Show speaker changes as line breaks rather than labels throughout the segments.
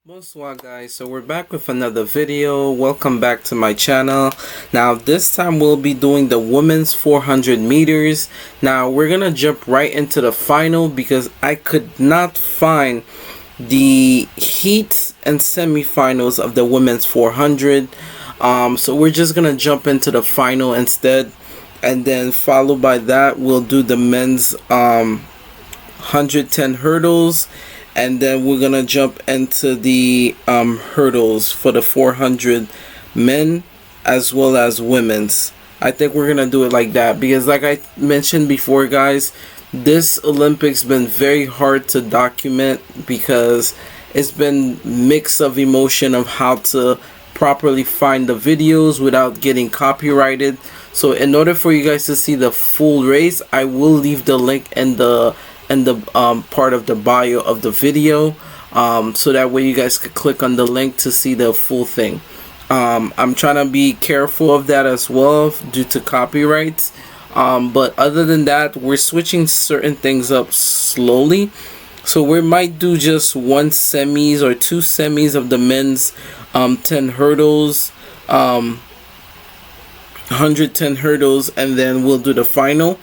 Bonsoir guys, so we're back with another video. Welcome back to my channel. Now this time we'll be doing the women's 400 meters. Now we're gonna jump right into the final because I could not find the heats and semifinals of the women's 400. So we're just gonna jump into the final instead, and then followed by that we'll do the men's 110 hurdles, and then we're gonna jump into the hurdles for the 400 men as well as women's. I think we're gonna do it like that because, like I mentioned before guys, this Olympics been very hard to document because it's been mix of emotion of how to properly find the videos without getting copyrighted. So in order for you guys to see the full race, I will leave the link in the part of the bio of the video, so that way you guys could click on the link to see the full thing. I'm trying to be careful of that as well due to copyrights, but other than that, we're switching certain things up slowly. So we might do just one semis or two semis of the men's 10 hurdles, 110 hurdles, and then we'll do the final.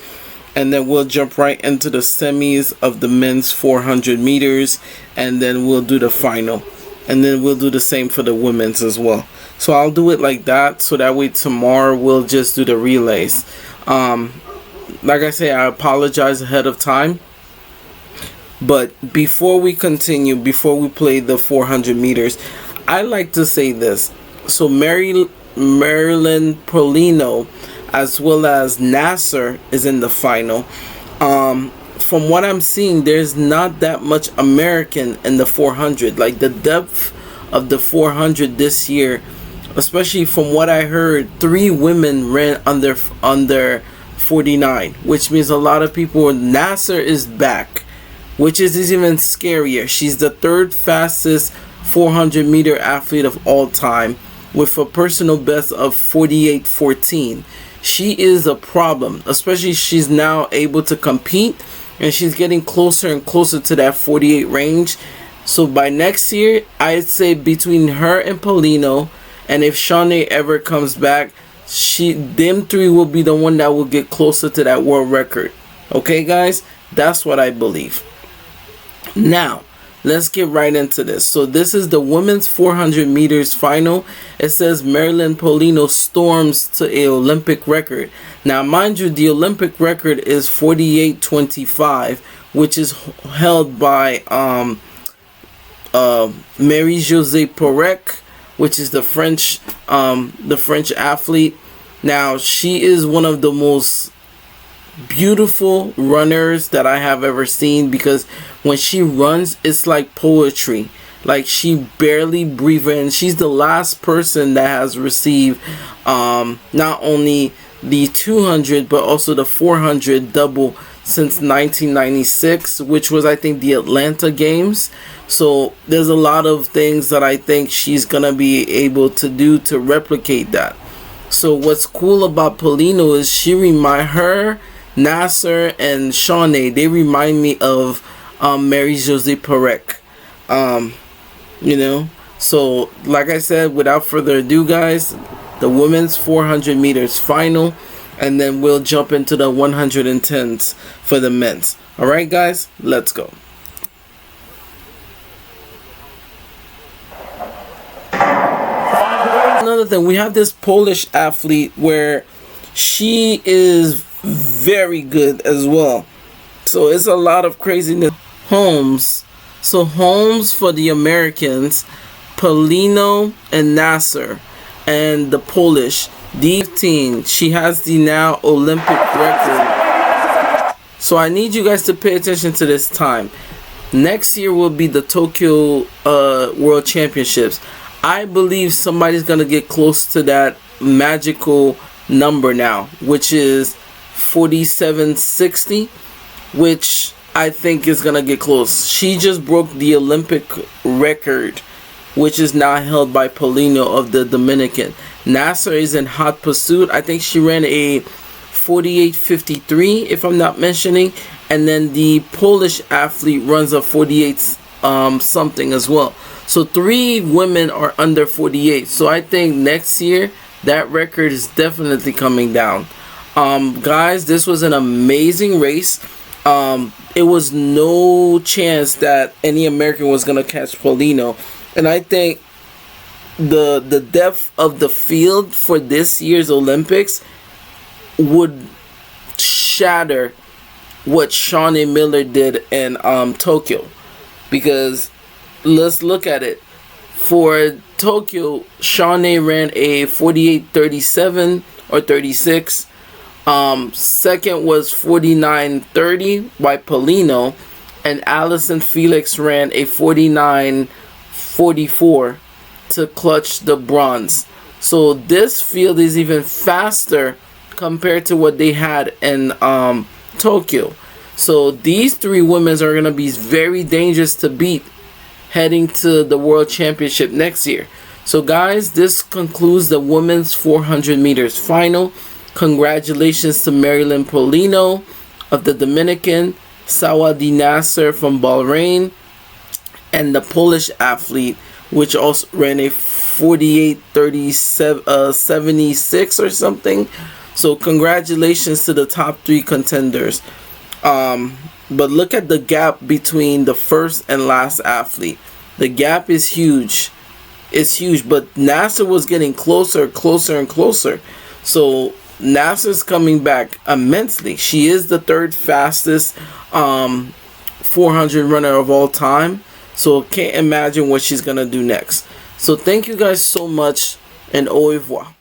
And then we'll jump right into the semis of the men's 400 meters, and then we'll do the final, and then we'll do the same for the women's as well. So I'll do it like that, so that way tomorrow we'll just do the relays. Like I say, I apologize ahead of time, but before we continue, before we play the 400 meters, I like to say this. So Marileidy Paulino as well as Nasser is in the final. From what I'm seeing, there's not that much American in the 400. Like the depth of the 400 this year, especially from what I heard, 3 women ran under 49, which means a lot of people. Nasser is back, which is even scarier. She's the 3rd fastest 400 meter athlete of all time with a personal best of 48.14. She is a problem, especially she's now able to compete, and she's getting closer and closer to that 48 range. So by next year, I'd say between her and Paulino, and if Shawnee ever comes back, them 3 will be the one that will get closer to that world record. Okay guys, that's what I believe. Now let's get right into this. So this is the women's 400 meters final. It says Marileidy Paulino storms to a Olympic record. Now mind you, the Olympic record is 48.25, which is held by Marie-Josée Pérec, which is the French athlete. Now she is one of the most beautiful runners that I have ever seen, because when she runs, it's like poetry. Like she barely breathes in. She's the last person that has received not only the 200 but also the 400 double since 1996, which was, I think, the Atlanta Games. So there's a lot of things that I think she's gonna be able to do to replicate that. So what's cool about Paulino is her, Nasser, and Shawnee, they remind me of Marie-Josée Pérec. You know, so like I said, without further ado guys, the women's 400 meters final, and then we'll jump into the 110s for the men's. Alright guys, let's go. Another thing, we have this Polish athlete where she is very good as well. So it's a lot of craziness. Holmes. So Holmes for the Americans, Paulino and Nasser, and the Polish. D15. She has the now Olympic record. So I need you guys to pay attention to this time. Next year will be the Tokyo World Championships. I believe somebody's gonna get close to that magical number now, which is 47.60, which I think is gonna get close. She just broke the Olympic record, which is now held by Paulino of the Dominican. Nasser is in hot pursuit. I think she ran a 48.53, if I'm not mentioning, and then the Polish athlete runs a 48 something as well. So 3 women are under 48. So I think next year that record is definitely coming down. Guys, this was an amazing race. It was no chance that any American was gonna catch Paulino, and I think the depth of the field for this year's Olympics would shatter what Shawnee Miller did in Tokyo. Because let's look at it. For Tokyo, Shawnee ran a 48:37 or 36. Second was 49:30 by Paulino, and Allison Felix ran a 49:44 to clutch the bronze. So this field is even faster compared to what they had in Tokyo. So these 3 women are going to be very dangerous to beat heading to the World Championship next year. So guys, this concludes the women's 400 meters final. Congratulations to Marileidy Paulino of the Dominican, Sawadi Nasser from Bahrain, and the Polish athlete, which also ran a 48:76 or something. So congratulations to the top 3 contenders. But look at the gap between the first and last athlete. The gap is huge. It's huge, but Nasser was getting closer, closer, and closer. So Nasser's coming back immensely. She is the 3rd fastest 400 runner of all time. So can't imagine what she's gonna do next. So thank you guys so much, and au revoir.